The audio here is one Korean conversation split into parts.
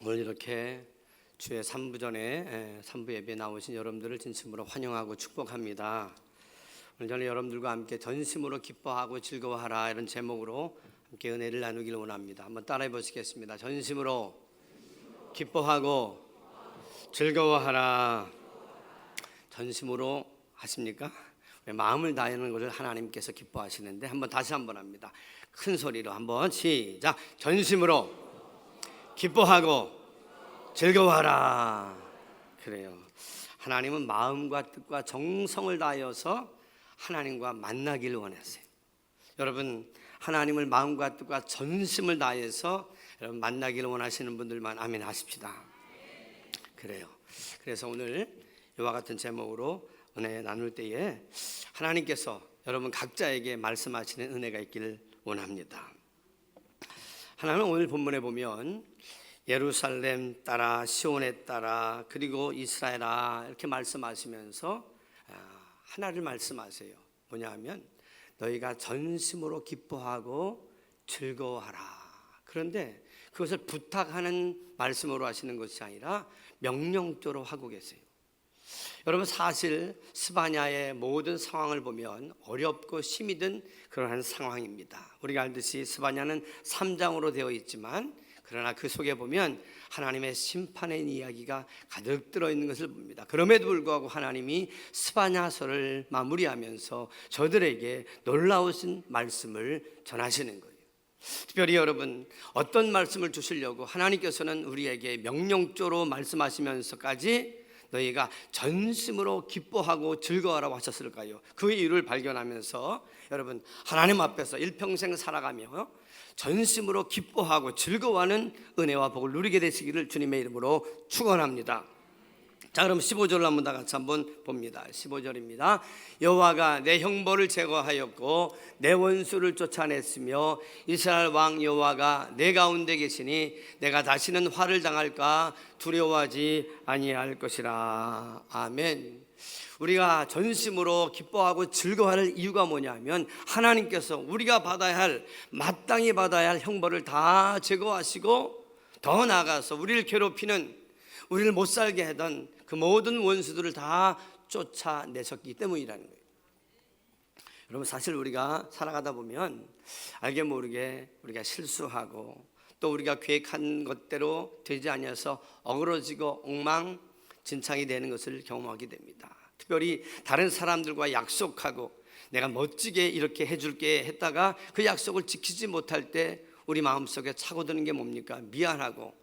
오늘 이렇게 주의 3부 전에 3부 예배에 나오신 여러분들을 진심으로 환영하고 축복합니다. 오늘 저는 여러분들과 함께 전심으로 기뻐하고 즐거워하라 이런 제목으로 함께 은혜를 나누기를 원합니다. 한번 따라해 보시겠습니다. 전심으로 기뻐하고 즐거워하라. 전심으로 하십니까? 마음을 다하는 것을 하나님께서 기뻐하시는데 한번 다시 한번 합니다. 큰 소리로 한번 시작. 전심으로 기뻐하고 즐거워하라. 그래요. 하나님은 마음과 뜻과 정성을 다하여서 하나님과 만나기를 원하세요. 여러분, 하나님을 마음과 뜻과 전심을 다해서 여러분 만나기를 원하시는 분들만 아멘 하십시다. 그래요. 그래서 오늘 이와 같은 제목으로 은혜 나눌 때에 하나님께서 여러분 각자에게 말씀하시는 은혜가 있기를 원합니다. 하나님은 오늘 본문에 보면 예루살렘 따라 시온에 따라 그리고 이스라엘아 이렇게 말씀하시면서 하나를 말씀하세요. 뭐냐 하면 너희가 전심으로 기뻐하고 즐거워하라. 그런데 그것을 부탁하는 말씀으로 하시는 것이 아니라 명령조로 하고 계세요. 여러분, 사실 스바냐의 모든 상황을 보면 어렵고 힘이 든 그러한 상황입니다. 우리가 알듯이 스바냐는 3장으로 되어 있지만 그러나 그 속에 보면 하나님의 심판의 이야기가 가득 들어있는 것을 봅니다. 그럼에도 불구하고 하나님이 스바냐서를 마무리하면서 저들에게 놀라우신 말씀을 전하시는 거예요. 특별히 여러분, 어떤 말씀을 주시려고 하나님께서는 우리에게 명령조로 말씀하시면서까지 너희가 전심으로 기뻐하고 즐거워하라고 하셨을까요? 그 이유를 발견하면서 여러분, 하나님 앞에서 일평생 살아가며 전심으로 기뻐하고 즐거워하는 은혜와 복을 누리게 되시기를 주님의 이름으로 축원합니다. 자, 그럼 15절을 한번 다 같이 한번 봅니다. 15절입니다. 여호와가 내 형벌을 제거하였고 내 원수를 쫓아냈으며 이스라엘 왕 여호와가 내 가운데 계시니 내가 다시는 화를 당할까 두려워하지 아니할 것이라. 아멘. 우리가 전심으로 기뻐하고 즐거워할 이유가 뭐냐면 하나님께서 우리가 받아야 할, 마땅히 받아야 할 형벌을 다 제거하시고 더 나아가서 우리를 괴롭히는, 우리를 못 살게 하던 그 모든 원수들을 다 쫓아내셨기 때문이라는 거예요. 여러분, 사실 우리가 살아가다 보면 알게 모르게 우리가 실수하고 또 우리가 계획한 것대로 되지 아니어서 어그러지고 엉망진창이 되는 것을 경험하게 됩니다. 특별히 다른 사람들과 약속하고 내가 멋지게 이렇게 해줄게 했다가 그 약속을 지키지 못할 때 우리 마음속에 차고드는 게 뭡니까? 미안하고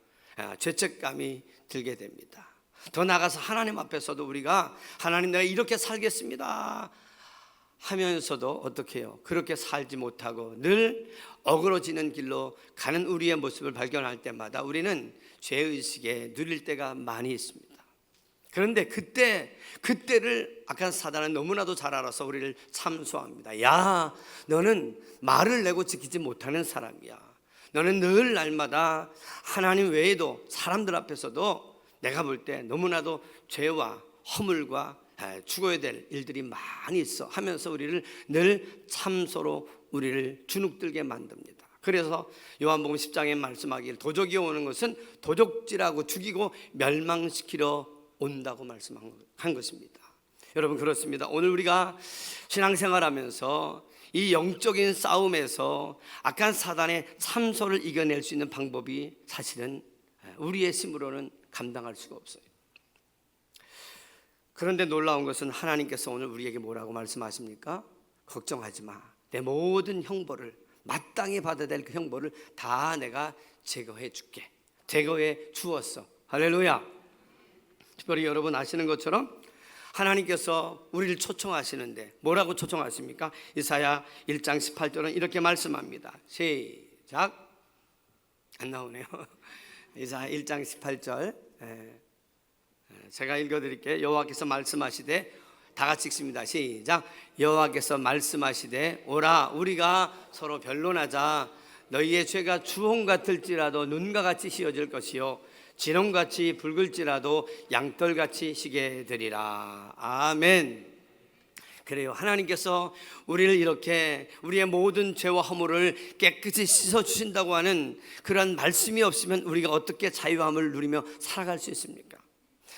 죄책감이 들게 됩니다. 더 나아가서 하나님 앞에서도 우리가 하나님 내가 이렇게 살겠습니다 하면서도 어떻게 해요? 그렇게 살지 못하고 늘 어그러지는 길로 가는 우리의 모습을 발견할 때마다 우리는 죄의식에 누릴 때가 많이 있습니다. 그런데 그때를 악한 사단은 너무나도 잘 알아서 우리를 참소합니다. 야, 너는 말을 내고 지키지 못하는 사람이야. 너는 늘 날마다 하나님 외에도 사람들 앞에서도 내가 볼 때 너무나도 죄와 허물과 죽어야 될 일들이 많이 있어 하면서 우리를 늘 참소로 우리를 주눅들게 만듭니다. 그래서 요한복음 10장에 말씀하기를 도적이 오는 것은 도적질하고 죽이고 멸망시키러 온다고 말씀한 것입니다. 여러분, 그렇습니다. 오늘 우리가 신앙생활하면서 이 영적인 싸움에서 악한 사단의 참소를 이겨낼 수 있는 방법이 사실은 우리의 힘으로는 감당할 수가 없어요. 그런데 놀라운 것은 하나님께서 오늘 우리에게 뭐라고 말씀하십니까? 걱정하지 마. 내 모든 형벌을, 마땅히 받아야 될 그 형벌을 다 내가 제거해 줄게. 제거해 주었어. 할렐루야. 특별히 여러분 아시는 것처럼 하나님께서 우리를 초청하시는데 뭐라고 초청하십니까? 이사야 1장 18절은 이렇게 말씀합니다. 시작. 안 나오네요. 이사야 1장 18절 제가 읽어드릴게요. 여호와께서 말씀하시되, 다 같이 읽습니다. 시작. 여호와께서 말씀하시되 오라 우리가 서로 변론하자. 너희의 죄가 주홍 같을지라도 눈과 같이 씌어질 것이요 진홍같이 붉을지라도 양털같이 시게 되리라. 아멘. 그래요. 하나님께서 우리를 이렇게 우리의 모든 죄와 허물을 깨끗이 씻어 주신다고 하는 그러한 말씀이 없으면 우리가 어떻게 자유함을 누리며 살아갈 수 있습니까?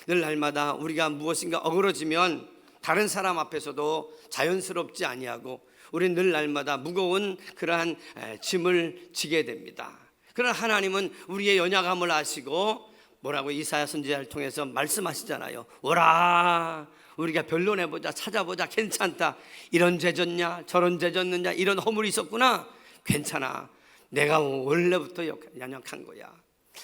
늘 날마다 우리가 무엇인가 어그러지면 다른 사람 앞에서도 자연스럽지 아니하고 우리는 늘 날마다 무거운 그러한 짐을 지게 됩니다. 그러나 하나님은 우리의 연약함을 아시고 뭐라고 이사야 선지자를 통해서 말씀하시잖아요. 오라, 우리가 변론해보자, 찾아보자, 괜찮다. 이런 죄 졌냐, 저런 죄 졌느냐, 이런 허물이 있었구나. 괜찮아, 내가 원래부터 연약한 거야.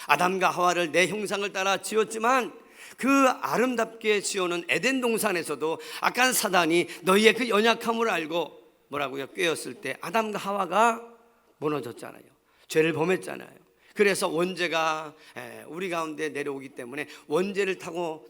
아담과 하와를 내 형상을 따라 지었지만 그 아름답게 지어놓은 에덴 동산에서도 악한 사단이 너희의 그 연약함을 알고 뭐라고요? 꾀었을 때 아담과 하와가 무너졌잖아요. 죄를 범했잖아요. 그래서 원죄가 우리 가운데 내려오기 때문에 원죄를 타고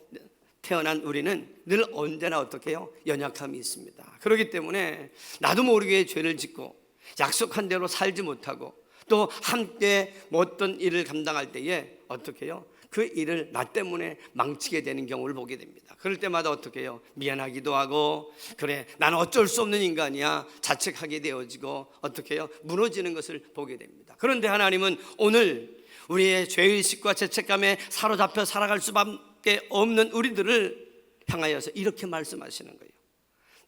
태어난 우리는 늘 언제나 어떻게 해요? 연약함이 있습니다. 그렇기 때문에 나도 모르게 죄를 짓고 약속한 대로 살지 못하고 또 함께 어떤 일을 감당할 때에 어떻게 해요? 그 일을 나 때문에 망치게 되는 경우를 보게 됩니다. 그럴 때마다 어떻게 해요? 미안하기도 하고, 그래 나는 어쩔 수 없는 인간이야 자책하게 되어지고 어떻게 해요? 무너지는 것을 보게 됩니다. 그런데 하나님은 오늘 우리의 죄의식과 죄책감에 사로잡혀 살아갈 수밖에 없는 우리들을 향하여서 이렇게 말씀하시는 거예요.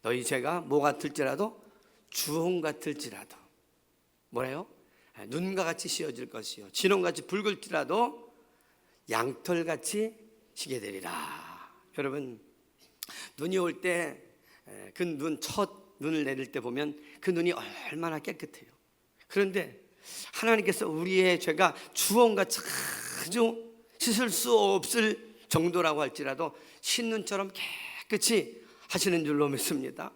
너희 죄가 뭐 같을지라도 주홍 같을지라도 뭐래요? 눈과 같이 씌어질 것이요 진홍같이 붉을지라도 양털같이 시게 되리라. 여러분, 눈이 올 때 그 눈, 첫 눈을 내릴 때 보면 그 눈이 얼마나 깨끗해요. 그런데 하나님께서 우리의 죄가 주홍같이 아주 씻을 수 없을 정도라고 할지라도 신눈처럼 깨끗이 하시는 줄로 믿습니다.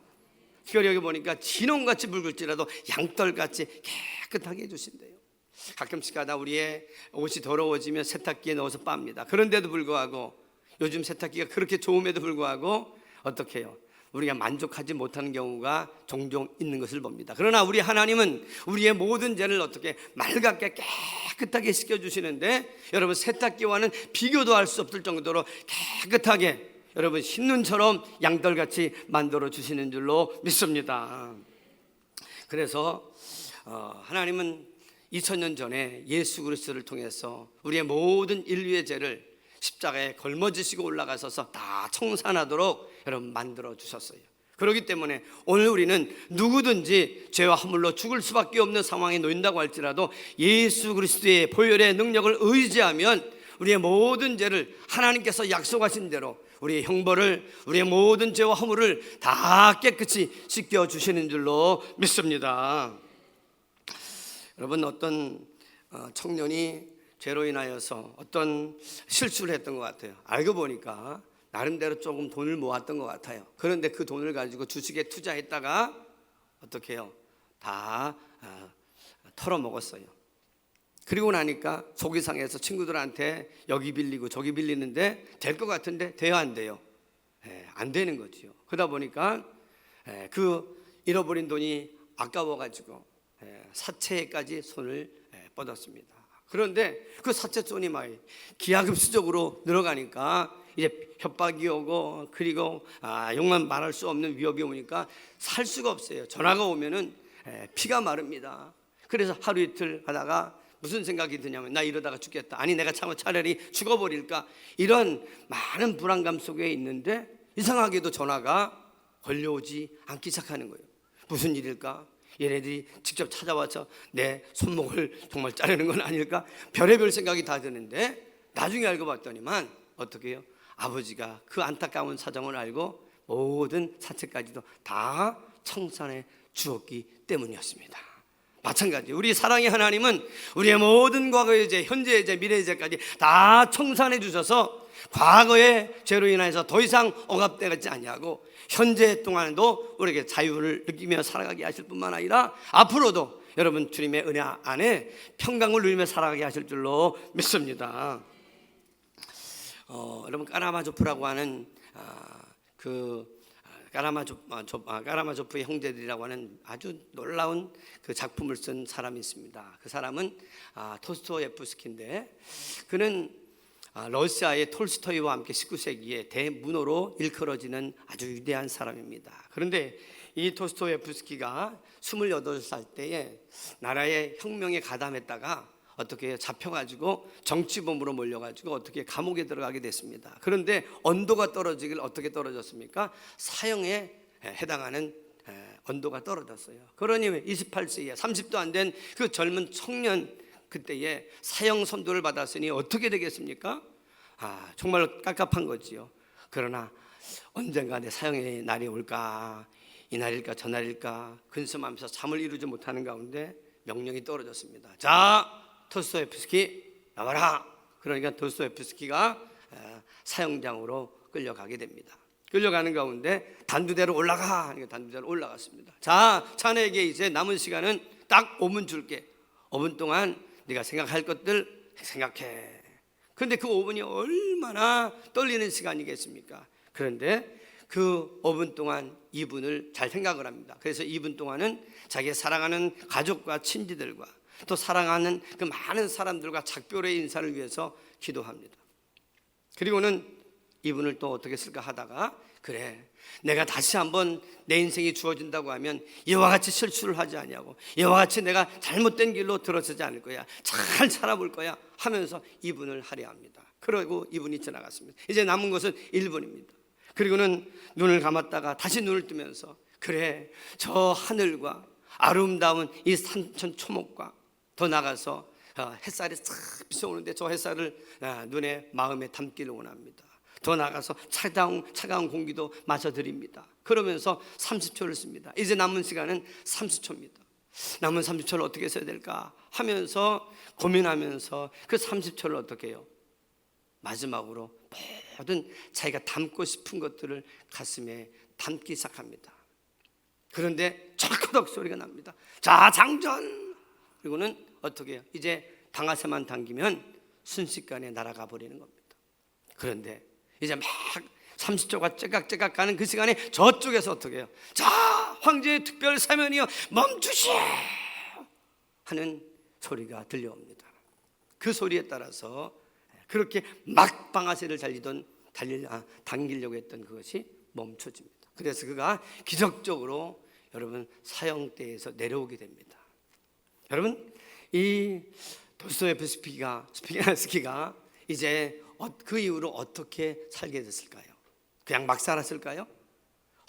여기 보니까 진홍같이 붉을지라도 양털같이 깨끗하게 해주신대요. 가끔씩 가다 우리의 옷이 더러워지면 세탁기에 넣어서 빱니다. 그런데도 불구하고 요즘 세탁기가 그렇게 좋음에도 불구하고 어떻게 해요? 우리가 만족하지 못하는 경우가 종종 있는 것을 봅니다. 그러나 우리 하나님은 우리의 모든 죄를 어떻게 맑게 깨끗하게 씻겨주시는데 여러분, 세탁기와는 비교도 할 수 없을 정도로 깨끗하게 여러분 신눈처럼 양털같이 만들어 주시는 줄로 믿습니다. 그래서 하나님은 2000년 전에 예수 그리스도를 통해서 우리의 모든 인류의 죄를 십자가에 걸머지시고 올라가셔서 다 청산하도록 여러분 만들어 주셨어요. 그렇기 때문에 오늘 우리는 누구든지 죄와 허물로 죽을 수밖에 없는 상황에 놓인다고 할지라도 예수 그리스도의 보혈의 능력을 의지하면 우리의 모든 죄를 하나님께서 약속하신 대로 우리의 형벌을, 우리의 모든 죄와 허물을 다 깨끗이 씻겨주시는 줄로 믿습니다. 여러분, 어떤 청년이 죄로 인하여서 어떤 실수를 했던 것 같아요. 알고 보니까 나름대로 조금 돈을 모았던 것 같아요. 그런데 그 돈을 가지고 주식에 투자했다가 어떻게 해요? 다 털어먹었어요. 그리고 나니까 속이 상해서 친구들한테 여기 빌리고 저기 빌리는데 될 것 같은데 돼야 안 돼요. 안 되는 거지요. 그러다 보니까 그 잃어버린 돈이 아까워가지고 사채까지 손을 뻗었습니다. 그런데 그 사채돈이 막 기하급수적으로 늘어가니까 이제 협박이 오고 그리고 욕만 말할 수 없는 위협이 오니까 살 수가 없어요. 전화가 오면은 피가 마릅니다. 그래서 하루 이틀 하다가 무슨 생각이 드냐면 나 이러다가 죽겠다. 아니 내가 차라리 죽어버릴까. 이런 많은 불안감 속에 있는데 이상하게도 전화가 걸려오지 않기 시작하는 거예요. 무슨 일일까? 얘네들이 직접 찾아와서 내 손목을 정말 자르는 건 아닐까? 별의별 생각이 다 드는데 나중에 알고 봤더니만 어떻게 해요? 아버지가 그 안타까운 사정을 알고 모든 사채까지도 다 청산해 주었기 때문이었습니다. 마찬가지 우리 사랑의 하나님은 우리의 모든 과거의 죄, 현재의 죄, 미래의 죄까지 다 청산해 주셔서 과거의 죄로 인해서 더 이상 억압되지 아니하고 현재 동안에도 우리에게 자유를 느끼며 살아가게 하실 뿐만 아니라 앞으로도 여러분 주님의 은혜 안에 평강을 누리며 살아가게 하실 줄로 믿습니다. 여러분 까라마조프라고 하는 까라마조프의 형제들이라고 하는 아주 놀라운 그 작품을 쓴 사람이 있습니다. 그 사람은 토스토예프스키인데 그는 러시아의 톨스토이와 함께 19세기에 대문호로 일컬어지는 아주 위대한 사람입니다. 그런데 이 도스토옙스키가 28살 때에 나라의 혁명에 가담했다가 어떻게 잡혀가지고 정치범으로 몰려가지고 어떻게 감옥에 들어가게 됐습니다. 그런데 언도가 떨어지길 어떻게 떨어졌습니까? 사형에 해당하는 언도가 떨어졌어요. 그러니 28세에 30도 안 된 그 젊은 청년, 그때에 사형 선고를 받았으니 어떻게 되겠습니까? 정말 깝깝한 거지요. 그러나 언젠가 내 사형의 날이 올까, 이 날일까 저 날일까 근심하면서 잠을 이루지 못하는 가운데 명령이 떨어졌습니다. 자, 도스토옙스키 나와라. 그러니까 도스토옙스키가 사형장으로 끌려가게 됩니다. 끌려가는 가운데 단두대로 올라가. 그러니까 단두대로 올라갔습니다. 자, 자네에게 이제 남은 시간은 딱 5분 줄게. 5분 동안 네가 생각할 것들 생각해. 그런데 그 5분이 얼마나 떨리는 시간이겠습니까? 그런데 그 5분 동안 2분을 잘 생각을 합니다. 그래서 2분 동안은 자기의 사랑하는 가족과 친지들과 또 사랑하는 그 많은 사람들과 작별의 인사를 위해서 기도합니다. 그리고는 2분을 또 어떻게 쓸까 하다가, 그래, 내가 다시 한번 내 인생이 주어진다고 하면 이와 같이 실수를 하지 않냐고, 이와 같이 내가 잘못된 길로 들어서지 않을 거야, 잘 살아볼 거야 하면서 2분을 하려 합니다. 그리고 2분이 지나갔습니다. 이제 남은 것은 1분입니다. 그리고는 눈을 감았다가 다시 눈을 뜨면서, 그래, 저 하늘과 아름다운 이 산천 초목과 더 나가서 햇살이 싹 비춰오는데 저 햇살을 눈에 마음에 담기를 원합니다. 더 나가서 차가운 공기도 마셔드립니다. 그러면서 30초를 씁니다. 이제 남은 시간은 30초입니다. 남은 30초를 어떻게 써야 될까 하면서 고민하면서 그 30초를 어떻게 해요? 마지막으로 모든 자기가 담고 싶은 것들을 가슴에 담기 시작합니다. 그런데 철커덕 소리가 납니다. 자, 장전! 그리고는 어떻게 해요? 이제 방아쇠만 당기면 순식간에 날아가 버리는 겁니다. 그런데 이제 막 30초가 째깍째깍 가는 그 시간에 저쪽에서 어떻게 해요? 자, 황제의 특별 사면이여 멈추시오! 하는 소리가 들려옵니다. 그 소리에 따라서 그렇게 막 방아쇠를 당기려고 했던 그것이 멈춰집니다. 그래서 그가 기적적으로 여러분 사형대에서 내려오게 됩니다. 여러분, 이 도스토옙스키가 이제 그 이후로 어떻게 살게 됐을까요? 그냥 막 살았을까요?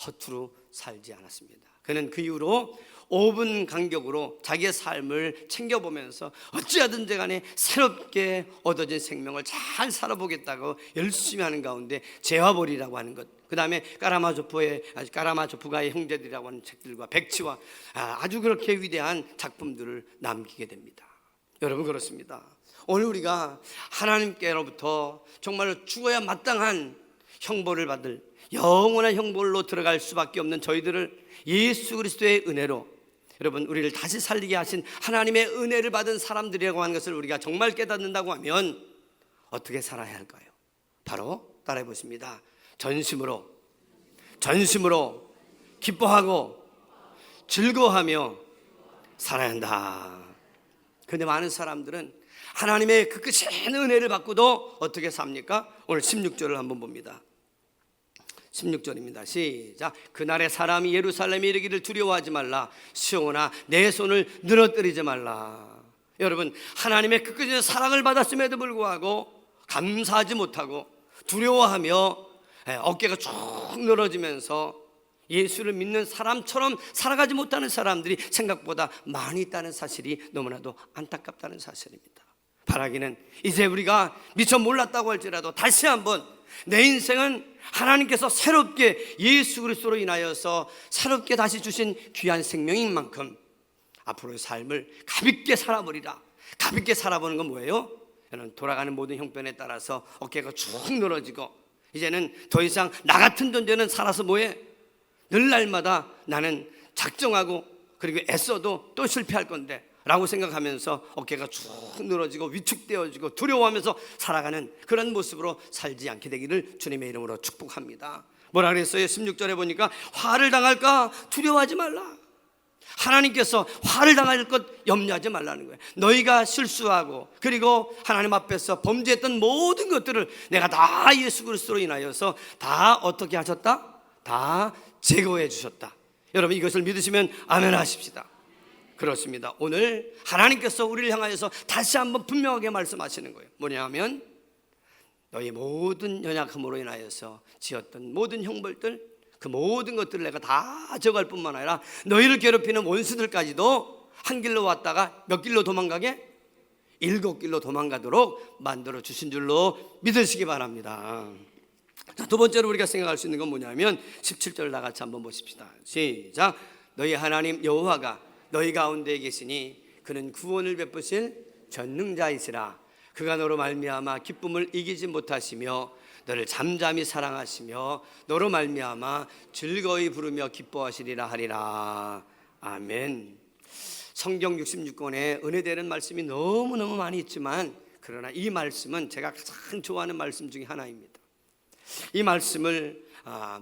허투루 살지 않았습니다. 그는 그 이후로 5분 간격으로 자기의 삶을 챙겨보면서 어찌하든지 간에 새롭게 얻어진 생명을 잘 살아보겠다고 열심히 하는 가운데 제화볼이라고 하는 것, 그 다음에 까라마조프가의 형제들이라고 하는 책들과 백치와 아주 그렇게 위대한 작품들을 남기게 됩니다. 여러분, 그렇습니다. 오늘 우리가 하나님께로부터 정말 죽어야 마땅한 형벌을 받을 영원한 형벌로 들어갈 수밖에 없는 저희들을 예수 그리스도의 은혜로 여러분 우리를 다시 살리게 하신 하나님의 은혜를 받은 사람들이라고 하는 것을 우리가 정말 깨닫는다고 하면 어떻게 살아야 할까요? 바로 따라해 보십니다. 전심으로 기뻐하고 즐거워하며 살아야 한다. 그런데 많은 사람들은 하나님의 그 크신 은혜를 받고도 어떻게 삽니까? 오늘 16절을 한번 봅니다. 16절입니다. 시작. 그날에 사람이 예루살렘에 이르기를 두려워하지 말라. 시온아 내 손을 늘어뜨리지 말라. 여러분, 하나님의 그 크신 사랑을 받았음에도 불구하고 감사하지 못하고 두려워하며 어깨가 쭉 늘어지면서 예수를 믿는 사람처럼 살아가지 못하는 사람들이 생각보다 많이 있다는 사실이 너무나도 안타깝다는 사실입니다. 바라기는 이제 우리가 미처 몰랐다고 할지라도 다시 한번 내 인생은 하나님께서 새롭게 예수 그리스도로 인하여서 새롭게 다시 주신 귀한 생명인 만큼 앞으로의 삶을 가볍게 살아버리라. 가볍게 살아보는 건 뭐예요? 저는 돌아가는 모든 형편에 따라서 어깨가 쭉 늘어지고 이제는 더 이상 나 같은 존재는 살아서 뭐해? 늘 날마다 나는 작정하고 그리고 애써도 또 실패할 건데 라고 생각하면서 어깨가 쭉 늘어지고 위축되어지고 두려워하면서 살아가는 그런 모습으로 살지 않게 되기를 주님의 이름으로 축복합니다. 뭐라 그랬어요? 16절에 보니까 화를 당할까 두려워하지 말라. 하나님께서 화를 당할 것 염려하지 말라는 거예요. 너희가 실수하고 그리고 하나님 앞에서 범죄했던 모든 것들을 내가 다 예수 그리스도로 인하여서 다 어떻게 하셨다? 다 제거해 주셨다. 여러분 이것을 믿으시면 아멘 하십시다. 그렇습니다. 오늘 하나님께서 우리를 향하여서 다시 한번 분명하게 말씀하시는 거예요. 뭐냐면 너희 모든 연약함으로 인하여서 지었던 모든 형벌들, 그 모든 것들을 내가 다 적할 뿐만 아니라 너희를 괴롭히는 원수들까지도 한 길로 왔다가 몇 길로 도망가게? 7길로 도망가도록 만들어 주신 줄로 믿으시기 바랍니다. 자, 두 번째로 우리가 생각할 수 있는 건 뭐냐면 17절 다 같이 한번 보십시다. 시작. 너희 하나님 여호와가 너희 가운데 계시니 그는 구원을 베푸실 전능자이시라. 그가 너로 말미암아 기쁨을 이기지 못하시며 너를 잠잠히 사랑하시며 너로 말미암아 즐거이 부르며 기뻐하시리라 하리라. 아멘. 성경 66권에 은혜되는 말씀이 너무너무 많이 있지만 그러나 이 말씀은 제가 가장 좋아하는 말씀 중에 하나입니다. 이 말씀을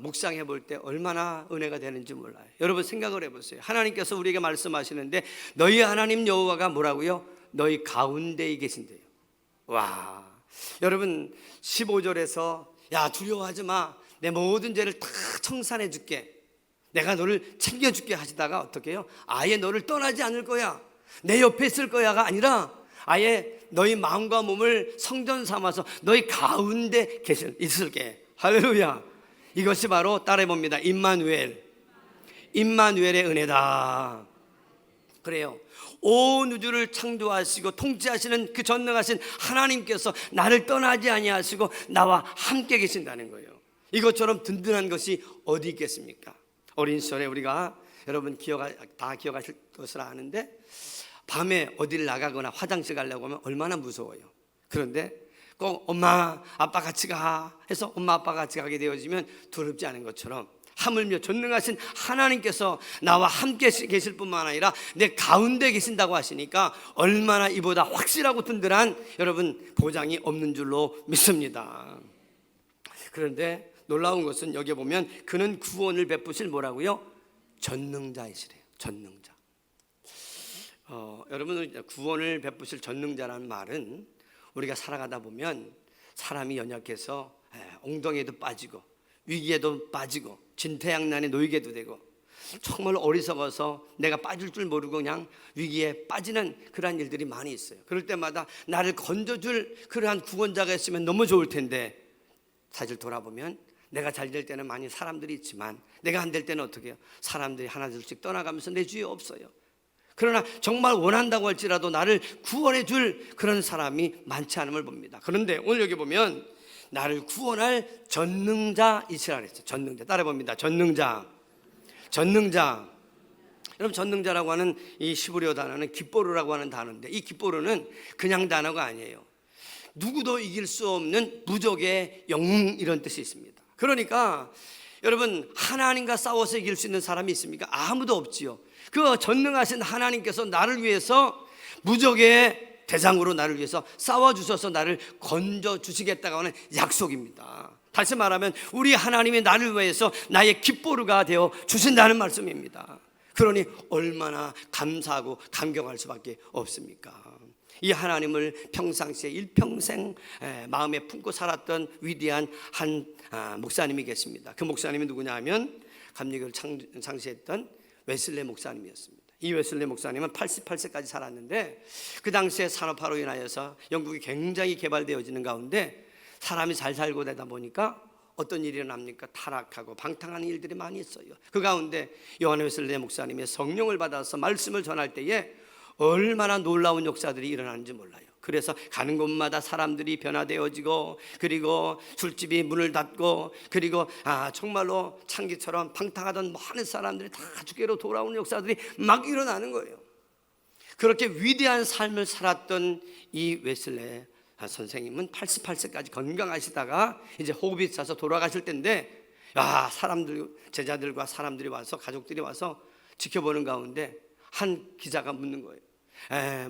묵상해 볼 때 얼마나 은혜가 되는지 몰라요. 여러분 생각을 해보세요. 하나님께서 우리에게 말씀하시는데 너희 하나님 여호와가 뭐라고요? 너희 가운데에 계신대요. 와, 여러분 15절에서 야 두려워하지 마, 내 모든 죄를 다 청산해 줄게, 내가 너를 챙겨줄게 하시다가 어떻게 해요? 아예 너를 떠나지 않을 거야, 내 옆에 있을 거야가 아니라 아예 너희 마음과 몸을 성전 삼아서 너희 가운데 있을게. 할렐루야. 이것이 바로 따라해봅니다. 임마누엘, 임마누엘의 은혜다. 그래요. 온 우주를 창조하시고 통치하시는 그 전능하신 하나님께서 나를 떠나지 아니하시고 나와 함께 계신다는 거예요. 이것처럼 든든한 것이 어디 있겠습니까? 어린 시절에 우리가 여러분 다 기억하실 것을 아는데 밤에 어딜 나가거나 화장실 가려고 하면 얼마나 무서워요. 그런데 꼭 엄마 아빠 같이 가 해서 엄마 아빠 같이 가게 되어지면 두렵지 않은 것처럼 하물며 전능하신 하나님께서 나와 함께 계실 뿐만 아니라 내 가운데 계신다고 하시니까 얼마나 이보다 확실하고 든든한 여러분 보장이 없는 줄로 믿습니다. 그런데 놀라운 것은 여기 보면 그는 구원을 베푸실 뭐라고요? 전능자이시래요. 전능자. 여러분 구원을 베푸실 전능자라는 말은 우리가 살아가다 보면 사람이 연약해서 엉덩이에도 빠지고 위기에도 빠지고 진퇴양난에 놓이게도 되고 정말 어리석어서 내가 빠질 줄 모르고 그냥 위기에 빠지는 그러한 일들이 많이 있어요. 그럴 때마다 나를 건져줄 그러한 구원자가 있으면 너무 좋을 텐데 사실 돌아보면 내가 잘 될 때는 많이 사람들이 있지만 내가 안 될 때는 어떻게 해요? 사람들이 하나둘씩 떠나가면서 내 주위에 없어요. 그러나 정말 원한다고 할지라도 나를 구원해 줄 그런 사람이 많지 않음을 봅니다. 그런데 오늘 여기 보면 나를 구원할 전능자이시라 그랬어요. 전능자. 따라 봅니다. 전능자. 전능자. 여러분 전능자라고 하는 이 시브리어 단어는 깃보르라고 하는 단어인데 이 깃보르는 그냥 단어가 아니에요. 누구도 이길 수 없는 무적의 영웅 이런 뜻이 있습니다. 그러니까 여러분 하나님과 싸워서 이길 수 있는 사람이 있습니까? 아무도 없지요. 그 전능하신 하나님께서 나를 위해서 무적의 대상으로 나를 위해서 싸워주셔서 나를 건져주시겠다고 하는 약속입니다. 다시 말하면 우리 하나님이 나를 위해서 나의 깃보르가 되어 주신다는 말씀입니다. 그러니 얼마나 감사하고 감격할 수밖에 없습니까? 이 하나님을 평상시에 일평생 마음에 품고 살았던 위대한 한 목사님이 계십니다. 그 목사님이 누구냐 하면 감리교를 창시했던 웨슬레 목사님이었습니다. 이 웨슬레 목사님은 88세까지 살았는데 그 당시에 산업화로 인하여서 영국이 굉장히 개발되어지는 가운데 사람이 잘 살고 되다 보니까 어떤 일이 일어납니까? 타락하고 방탕하는 일들이 많이 있어요. 그 가운데 요한 웨슬레 목사님이 성령을 받아서 말씀을 전할 때에 얼마나 놀라운 역사들이 일어나는지 몰라요. 그래서 가는 곳마다 사람들이 변화되어지고 그리고 술집이 문을 닫고 그리고 정말로 창기처럼 방탕하던 많은 사람들이 다 주께로 돌아오는 역사들이 막 일어나는 거예요. 그렇게 위대한 삶을 살았던 이 웨슬레 선생님은 88세까지 건강하시다가 이제 호흡이 차서 돌아가실 때인데 사람들 제자들과 사람들이 와서 가족들이 와서 지켜보는 가운데 한 기자가 묻는 거예요.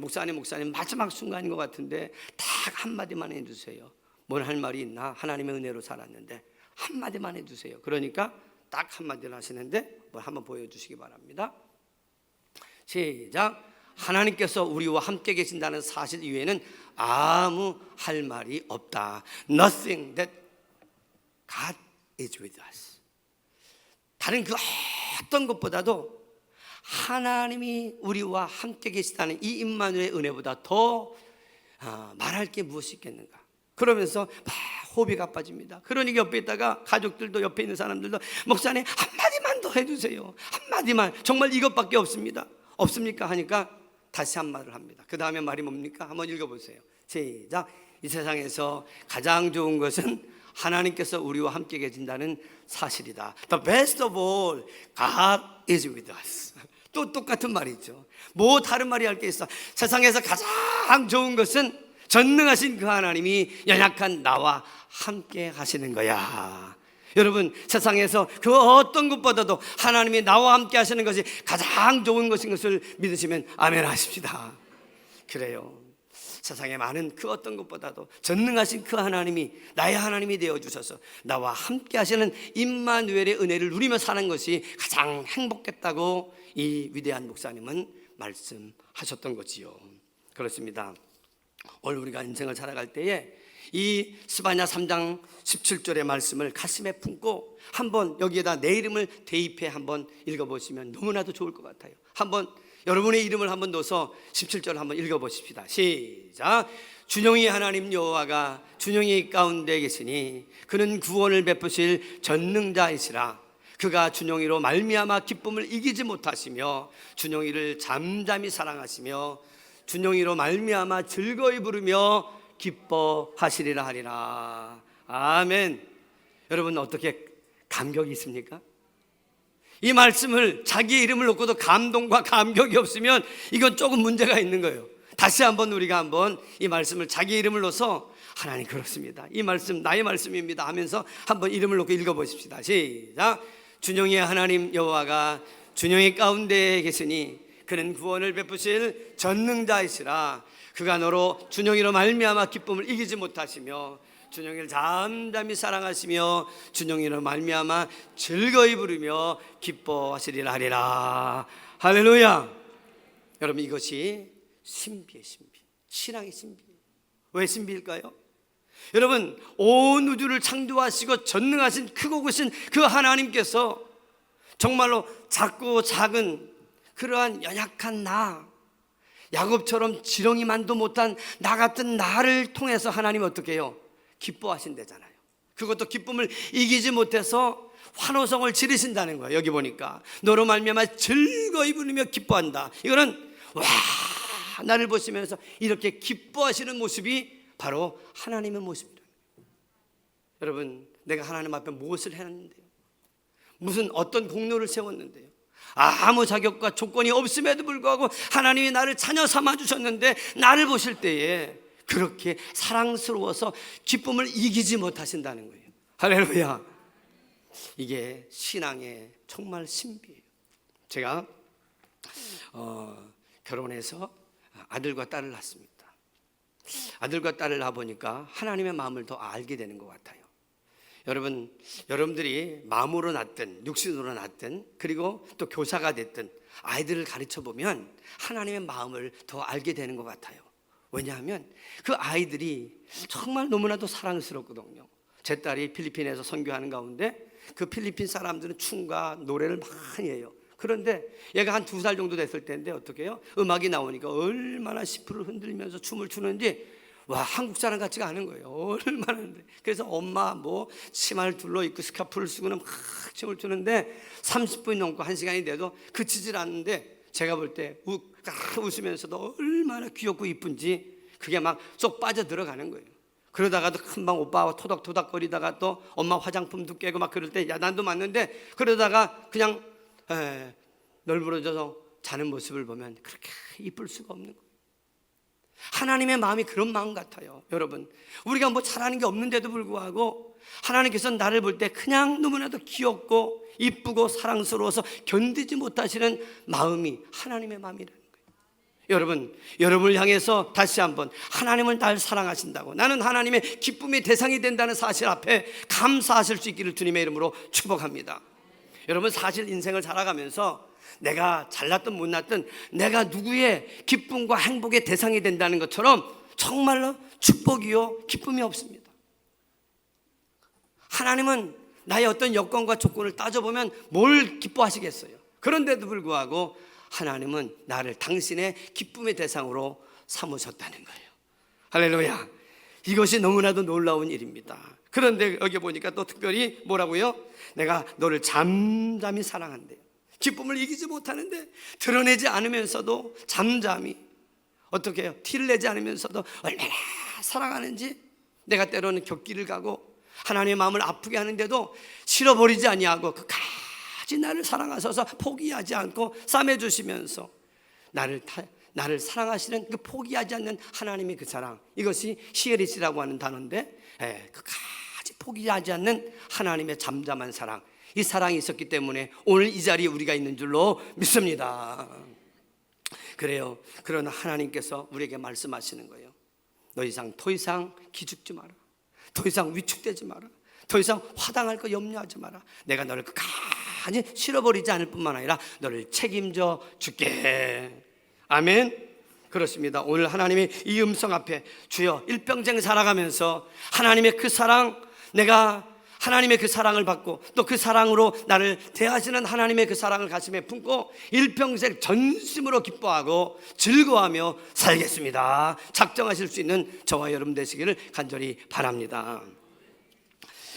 목사님 마지막 순간인 것 같은데 딱 한마디만 해주세요. 뭘 할 말이 있나? 하나님의 은혜로 살았는데 한마디만 해주세요. 그러니까 딱 한마디를 하시는데 뭘 한번 보여주시기 바랍니다. 시작. 하나님께서 우리와 함께 계신다는 사실 이외에는 아무 할 말이 없다. Nothing that God is with us. 다른 그 어떤 것보다도 하나님이 우리와 함께 계시다는 이 임마누엘의 은혜보다 더 말할 게 무엇이 있겠는가. 그러면서 막 호흡이 가빠집니다. 그러니 옆에 있다가 가족들도, 옆에 있는 사람들도 목사님 한마디만 더 해주세요, 한마디만, 정말 이것밖에 없습니다. 없습니까? 하니까 다시 한 말을 합니다. 그 다음에 말이 뭡니까? 한번 읽어보세요. 시작. 이 세상에서 가장 좋은 것은 하나님께서 우리와 함께 계신다는 사실이다. The best of all, God is with us. 또 똑같은 말이죠. 뭐 다른 말이 할 게 있어. 세상에서 가장 좋은 것은 전능하신 그 하나님이 연약한 나와 함께 하시는 거야. 여러분, 세상에서 그 어떤 것보다도 하나님이 나와 함께 하시는 것이 가장 좋은 것인 것을 믿으시면 아멘 하십시다. 그래요. 세상에 많은 그 어떤 것보다도 전능하신 그 하나님이 나의 하나님이 되어주셔서 나와 함께 하시는 임마누엘의 은혜를 누리며 사는 것이 가장 행복했다고 이 위대한 목사님은 말씀하셨던 거지요. 그렇습니다. 오늘 우리가 인생을 살아갈 때에 이 스바냐 3장 17절의 말씀을 가슴에 품고 한번 여기에다 내 이름을 대입해 한번 읽어보시면 너무나도 좋을 것 같아요. 한번 여러분의 이름을 한번 넣어서 17절 한번 읽어보십시다. 시작. 준영이 하나님 여호와가 준영이 가운데 계시니 그는 구원을 베푸실 전능자이시라. 그가 준영이로 말미암아 기쁨을 이기지 못하시며 준영이를 잠잠히 사랑하시며 준영이로 말미암아 즐거이 부르며 기뻐하시리라 하리라. 아멘. 여러분 어떻게 감격이 있습니까? 이 말씀을 자기의 이름을 놓고도 감동과 감격이 없으면 이건 조금 문제가 있는 거예요. 다시 한번 우리가 한번 이 말씀을 자기 이름을 넣어서 하나님 그렇습니다, 이 말씀 나의 말씀입니다 하면서 한번 이름을 놓고 읽어보십시다. 시작. 준영의 하나님 여호와가 준영의 가운데 계시니 그는 구원을 베푸실 전능자이시라. 그가 너로 준영이로 말미암아 기쁨을 이기지 못하시며 준영이를 잠잠히 사랑하시며 준영이로 말미암아 즐거이 부르며 기뻐하시리라 하리라. 할렐루야. 여러분 이것이 신비의 신비, 신앙의 신비예요. 왜 신비일까요? 여러분 온 우주를 창조하시고 전능하신 크고 크신 그 하나님께서 정말로 작고 작은 그러한 연약한 나, 야곱처럼 지렁이만도 못한 나 같은 나를 통해서 하나님 어떻게 해요? 기뻐하신대잖아요. 그것도 기쁨을 이기지 못해서 환호성을 지르신다는 거예요. 여기 보니까 너로 말미암아 즐거이 부르며 기뻐한다. 이거는 와, 나를 보시면서 이렇게 기뻐하시는 모습이 바로 하나님의 모습이라는 거예요. 여러분 내가 하나님 앞에 무엇을 했는데요? 무슨 어떤 공로를 세웠는데요? 아무 자격과 조건이 없음에도 불구하고 하나님이 나를 자녀 삼아 주셨는데 나를 보실 때에 그렇게 사랑스러워서 기쁨을 이기지 못하신다는 거예요. 할렐루야. 이게 신앙의 정말 신비예요. 제가 결혼해서 아들과 딸을 낳습니다. 아들과 딸을 낳아보니까 하나님의 마음을 더 알게 되는 것 같아요. 여러분들이 마음으로 낳든 육신으로 낳든 그리고 또 교사가 됐든 아이들을 가르쳐 보면 하나님의 마음을 더 알게 되는 것 같아요. 왜냐하면 그 아이들이 정말 너무나도 사랑스럽거든요. 제 딸이 필리핀에서 선교하는 가운데 그 필리핀 사람들은 춤과 노래를 많이 해요. 그런데 얘가 한 2살 정도 됐을 때인데 어떻게 해요? 음악이 나오니까 얼마나 시프를 흔들면서 춤을 추는지 와, 한국 사람 같지가 않은 거예요. 얼마나. 그래서 엄마 뭐 치마를 둘러입고 스카프를 쓰고는 막 춤을 추는데 30분이 넘고 1시간이 돼도 그치질 않는데 제가 볼 때 웃으면서도 얼마나 귀엽고 이쁜지 그게 막 쏙 빠져 들어가는 거예요. 그러다가도 금방 오빠와 토닥토닥 거리다가 또 엄마 화장품도 깨고 막 그럴 때 야단도 맞는데 그러다가 그냥 널브러져서 자는 모습을 보면 그렇게 이쁠 수가 없는 거예요. 하나님의 마음이 그런 마음 같아요. 여러분 우리가 뭐 잘하는 게 없는데도 불구하고 하나님께서 나를 볼 때 그냥 너무나도 귀엽고 이쁘고 사랑스러워서 견디지 못하시는 마음이 하나님의 마음이라는 거예요. 여러분을 향해서 다시 한번 하나님은 날 사랑하신다고, 나는 하나님의 기쁨의 대상이 된다는 사실 앞에 감사하실 수 있기를 주님의 이름으로 축복합니다. 여러분 사실 인생을 살아가면서 내가 잘났든 못났든 내가 누구의 기쁨과 행복의 대상이 된다는 것처럼 정말로 축복이요 기쁨이 없습니다. 하나님은 나의 어떤 여건과 조건을 따져보면 뭘 기뻐하시겠어요? 그런데도 불구하고 하나님은 나를 당신의 기쁨의 대상으로 삼으셨다는 거예요. 할렐루야. 이것이 너무나도 놀라운 일입니다. 그런데 여기 보니까 또 특별히 뭐라고요? 내가 너를 잠잠히 사랑한대요. 기쁨을 이기지 못하는데 드러내지 않으면서도 잠잠히, 어떻게 해요? 티를 내지 않으면서도 얼마나 사랑하는지 내가 때로는 격기를 가고 하나님의 마음을 아프게 하는데도 싫어버리지 아니하고 끝까지 나를 사랑하셔서 포기하지 않고 싸매주시면서 나를 사랑하시는 그 포기하지 않는 하나님의 그 사랑, 이것이 히에리시라고 하는 단어인데, 끝까지 포기하지 않는 하나님의 잠잠한 사랑, 이 사랑이 있었기 때문에 오늘 이 자리에 우리가 있는 줄로 믿습니다. 그래요. 그러나 하나님께서 우리에게 말씀하시는 거예요. 더 이상 기죽지 마라. 더 이상 위축되지 마라. 더 이상 화당할 거 염려하지 마라. 내가 너를 끝까지 실어버리지 않을 뿐만 아니라 너를 책임져 줄게. 아멘. 그렇습니다. 오늘 하나님의 이 음성 앞에 주여 일평생 살아가면서 하나님의 그 사랑, 내가 하나님의 그 사랑을 받고 또 그 사랑으로 나를 대하시는 하나님의 그 사랑을 가슴에 품고 일평생 전심으로 기뻐하고 즐거워하며 살겠습니다. 작정하실 수 있는 저와 여러분 되시기를 간절히 바랍니다.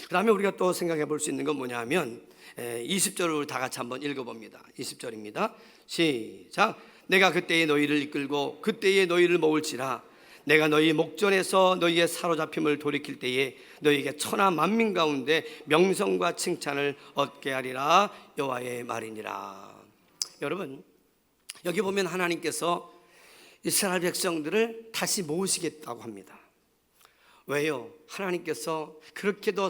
그 다음에 우리가 또 생각해 볼 수 있는 건 뭐냐 하면 20절을 다 같이 한번 읽어봅니다. 20절입니다. 시작. 내가 그때에 너희를 이끌고 그때에 너희를 모을지라. 내가 너희 목전에서 너희의 사로잡힘을 돌이킬 때에 너희에게 천하 만민 가운데 명성과 칭찬을 얻게 하리라. 여호와의 말이니라. 여러분, 여기 보면 하나님께서 이스라엘 백성들을 다시 모으시겠다고 합니다. 왜요? 하나님께서 그렇게도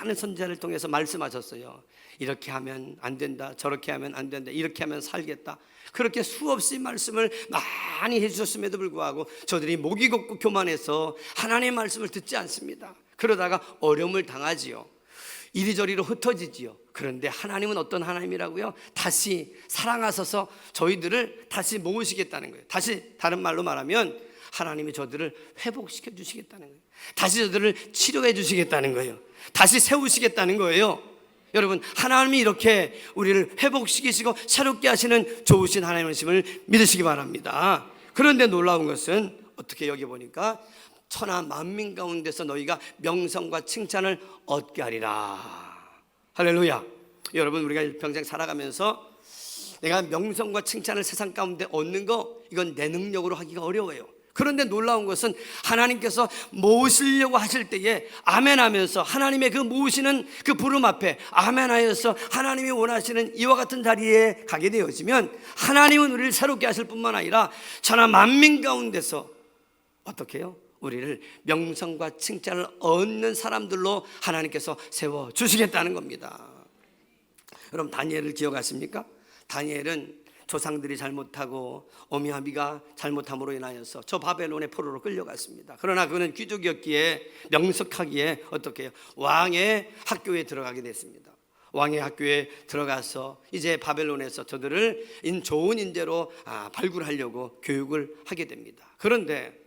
많은 선지자를 통해서 말씀하셨어요. 이렇게 하면 안 된다, 저렇게 하면 안 된다, 이렇게 하면 살겠다. 그렇게 수없이 말씀을 많이 해주셨음에도 불구하고 저들이 목이 곱고 교만해서 하나님의 말씀을 듣지 않습니다. 그러다가 어려움을 당하지요. 이리저리로 흩어지지요. 그런데 하나님은 어떤 하나님이라고요? 다시 사랑하셔서 저희들을 다시 모으시겠다는 거예요. 다시 다른 말로 말하면 하나님이 저들을 회복시켜 주시겠다는 거예요. 다시 저들을 치료해 주시겠다는 거예요. 다시 세우시겠다는 거예요. 여러분, 하나님이 이렇게 우리를 회복시키시고 새롭게 하시는 좋으신 하나님이심을 믿으시기 바랍니다. 그런데 놀라운 것은 어떻게 여기 보니까 천하 만민 가운데서 너희가 명성과 칭찬을 얻게 하리라. 할렐루야. 여러분, 우리가 일평생 살아가면서 내가 명성과 칭찬을 세상 가운데 얻는 거, 이건 내 능력으로 하기가 어려워요. 그런데 놀라운 것은 하나님께서 모으시려고 하실 때에 아멘 하면서 하나님의 그 모으시는 그 부름 앞에 아멘 하여서 하나님이 원하시는 이와 같은 자리에 가게 되어지면 하나님은 우리를 새롭게 하실 뿐만 아니라 천하 만민 가운데서 어떻게 해요? 우리를 명성과 칭찬을 얻는 사람들로 하나님께서 세워주시겠다는 겁니다. 여러분, 다니엘을 기억하십니까? 다니엘은 조상들이 잘못하고 어미아비가 잘못함으로 인하여서 저 바벨론의 포로로 끌려갔습니다. 그러나 그는 귀족이었기에 명석하기에 어떻게 해요? 왕의 학교에 들어가게 됐습니다. 왕의 학교에 들어가서 이제 바벨론에서 저들을 좋은 인재로 발굴하려고 교육을 하게 됩니다. 그런데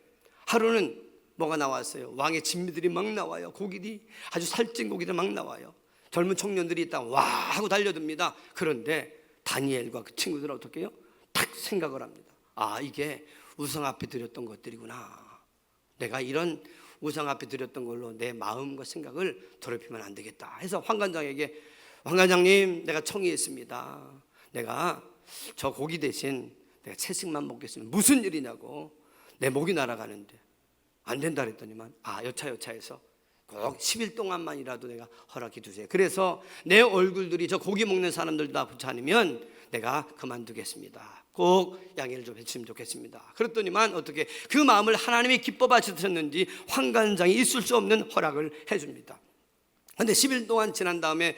하루는 뭐가 나왔어요? 왕의 진미들이 막 나와요. 고기들이 아주 살찐 고기들 막 나와요. 젊은 청년들이 있다 와 하고 달려듭니다. 그런데 다니엘과 그 친구들은 어떻게 해요? 딱 생각을 합니다. 이게 우상 앞에 드렸던 것들이구나. 내가 이런 우상 앞에 드렸던 걸로 내 마음과 생각을 더럽히면 안 되겠다 해서 황관장에게, 황관장님, 내가 청의했습니다. 내가 저 고기 대신 내가 채식만 먹겠습니다. 무슨 일이냐고. 내 목이 날아가는데 안 된다 그랬더니만 여차여차해서 꼭 10일 동안만이라도 내가 허락해 주세요. 그래서 내 얼굴들이 저 고기 먹는 사람들 다 붙지 않으면 내가 그만두겠습니다. 꼭 양해를 좀 해주시면 좋겠습니다. 그랬더니만 어떻게 그 마음을 하나님이 기뻐 받으셨는지 황관장이 있을 수 없는 허락을 해줍니다. 그런데 10일 동안 지난 다음에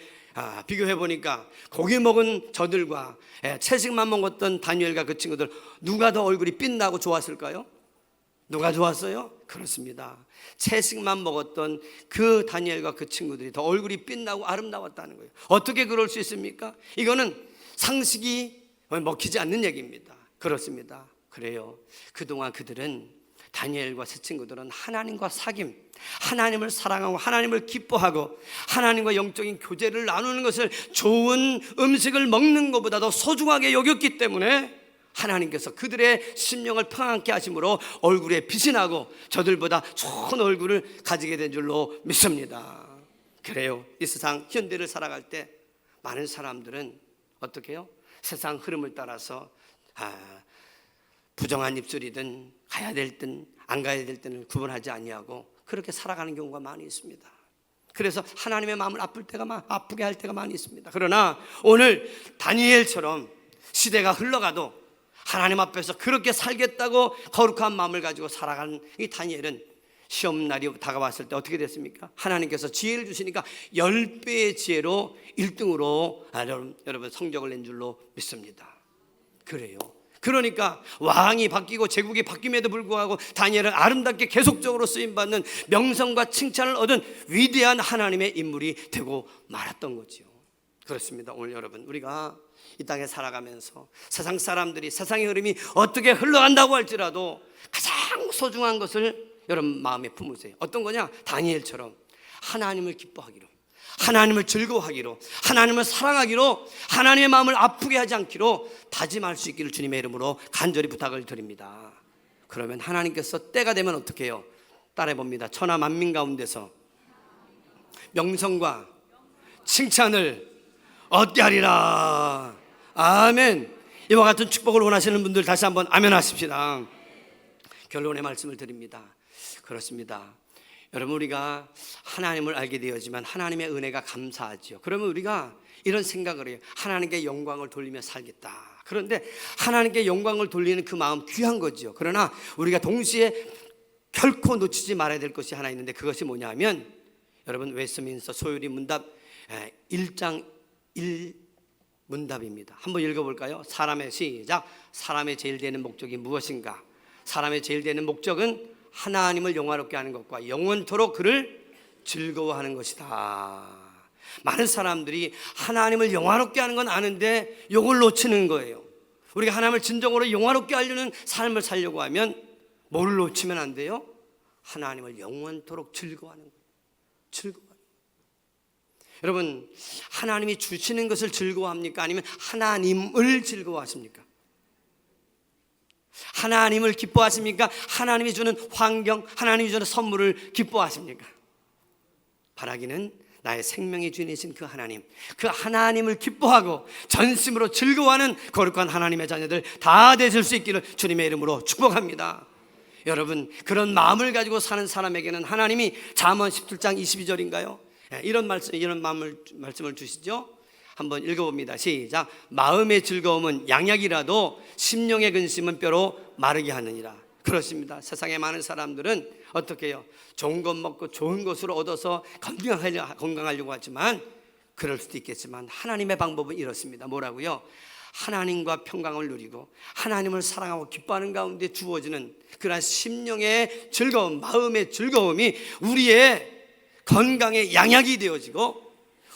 비교해 보니까 고기 먹은 저들과 채식만 먹었던 다니엘과 그 친구들, 누가 더 얼굴이 빛나고 좋았을까요? 누가 좋았어요? 그렇습니다. 채식만 먹었던 그 다니엘과 그 친구들이 더 얼굴이 빛나고 아름다웠다는 거예요. 어떻게 그럴 수 있습니까? 이거는 상식이 먹히지 않는 얘기입니다. 그렇습니다. 그래요. 그동안 그들은, 다니엘과 세 친구들은 하나님과 사귐, 하나님을 사랑하고 하나님을 기뻐하고 하나님과 영적인 교제를 나누는 것을 좋은 음식을 먹는 것보다도 소중하게 여겼기 때문에 하나님께서 그들의 심령을 평안케 하심으로 얼굴에 빛이 나고 저들보다 좋은 얼굴을 가지게 된 줄로 믿습니다. 그래요. 이 세상 현대를 살아갈 때 많은 사람들은 어떻게 해요? 세상 흐름을 따라서 부정한 입술이든 가야 될 땐 안 가야 될 때는 구분하지 아니하고 그렇게 살아가는 경우가 많이 있습니다. 그래서 하나님의 마음을 아프게 할 때가 많이 있습니다. 그러나 오늘 다니엘처럼 시대가 흘러가도 하나님 앞에서 그렇게 살겠다고 거룩한 마음을 가지고 살아가는 이 다니엘은 시험날이 다가왔을 때 어떻게 됐습니까? 하나님께서 지혜를 주시니까 10배의 지혜로 1등으로 여러분 성적을 낸 줄로 믿습니다. 그래요. 그러니까 왕이 바뀌고 제국이 바뀜에도 불구하고 다니엘은 아름답게 계속적으로 쓰임받는 명성과 칭찬을 얻은 위대한 하나님의 인물이 되고 말았던 거지요. 그렇습니다. 오늘 여러분, 우리가 이 땅에 살아가면서 세상 사람들이, 세상의 흐름이 어떻게 흘러간다고 할지라도 가장 소중한 것을 여러분 마음에 품으세요. 어떤 거냐? 다니엘처럼 하나님을 기뻐하기로, 하나님을 즐거워하기로, 하나님을 사랑하기로, 하나님의 마음을 아프게 하지 않기로 다짐할 수 있기를 주님의 이름으로 간절히 부탁을 드립니다. 그러면 하나님께서 때가 되면 어떻게 해요? 따라해봅니다. 천하 만민 가운데서 명성과 칭찬을 얻게 하리라. 아멘. 이와 같은 축복을 원하시는 분들 다시 한번 아멘 하십시다. 결론의 말씀을 드립니다. 그렇습니다. 여러분, 우리가 하나님을 알게 되었지만 하나님의 은혜가 감사하죠. 그러면 우리가 이런 생각을 해요. 하나님께 영광을 돌리며 살겠다. 그런데 하나님께 영광을 돌리는 그 마음 귀한 거죠. 그러나 우리가 동시에 결코 놓치지 말아야 될 것이 하나 있는데 그것이 뭐냐면 여러분 웨스트민스터 소유리 문답 1장 1문답입니다. 한번 읽어볼까요? 시작. 사람의 제일 되는 목적이 무엇인가? 사람의 제일 되는 목적은 하나님을 영화롭게 하는 것과 영원토록 그를 즐거워하는 것이다. 많은 사람들이 하나님을 영화롭게 하는 건 아는데 이걸 놓치는 거예요. 우리가 하나님을 진정으로 영화롭게 하려는 삶을 살려고 하면 뭐를 놓치면 안 돼요? 하나님을 영원토록 즐거워하는 거예요. 즐거워하는 거예요. 여러분, 하나님이 주시는 것을 즐거워합니까? 아니면 하나님을 즐거워하십니까? 하나님을 기뻐하십니까? 하나님이 주는 환경, 하나님이 주는 선물을 기뻐하십니까? 바라기는 나의 생명의 주인이신 그 하나님, 그 하나님을 기뻐하고 전심으로 즐거워하는 거룩한 하나님의 자녀들 다 되실 수 있기를 주님의 이름으로 축복합니다. 여러분, 그런 마음을 가지고 사는 사람에게는 하나님이 잠언 17장 22절인가요? 이런 말씀을 주시죠. 한번 읽어봅니다. 시작. 마음의 즐거움은 양약이라도 심령의 근심은 뼈로 마르게 하느니라. 그렇습니다. 세상에 많은 사람들은 어떻게 해요? 좋은 것 먹고 좋은 것으로 얻어서 건강하려고 하지만 그럴 수도 있겠지만 하나님의 방법은 이렇습니다. 뭐라고요? 하나님과 평강을 누리고 하나님을 사랑하고 기뻐하는 가운데 주어지는 그러한 심령의 즐거움, 마음의 즐거움이 우리의 건강의 양약이 되어지고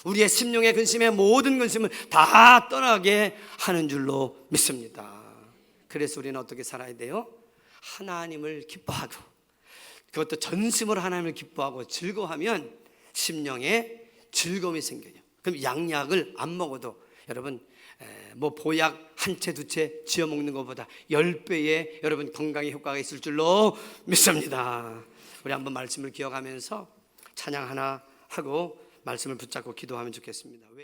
우리의 심령의 근심의 모든 근심을 다 떠나게 하는 줄로 믿습니다. 그래서 우리는 어떻게 살아야 돼요? 하나님을 기뻐하고 그것도 전심으로 하나님을 기뻐하고 즐거워하면 심령에 즐거움이 생겨요. 그럼 양약을 안 먹어도 여러분 뭐 보약 한 채 두 채 지어 먹는 것보다 10배의 여러분 건강의 효과가 있을 줄로 믿습니다. 우리 한번 말씀을 기억하면서 찬양 하나 하고 말씀을 붙잡고 기도하면 좋겠습니다.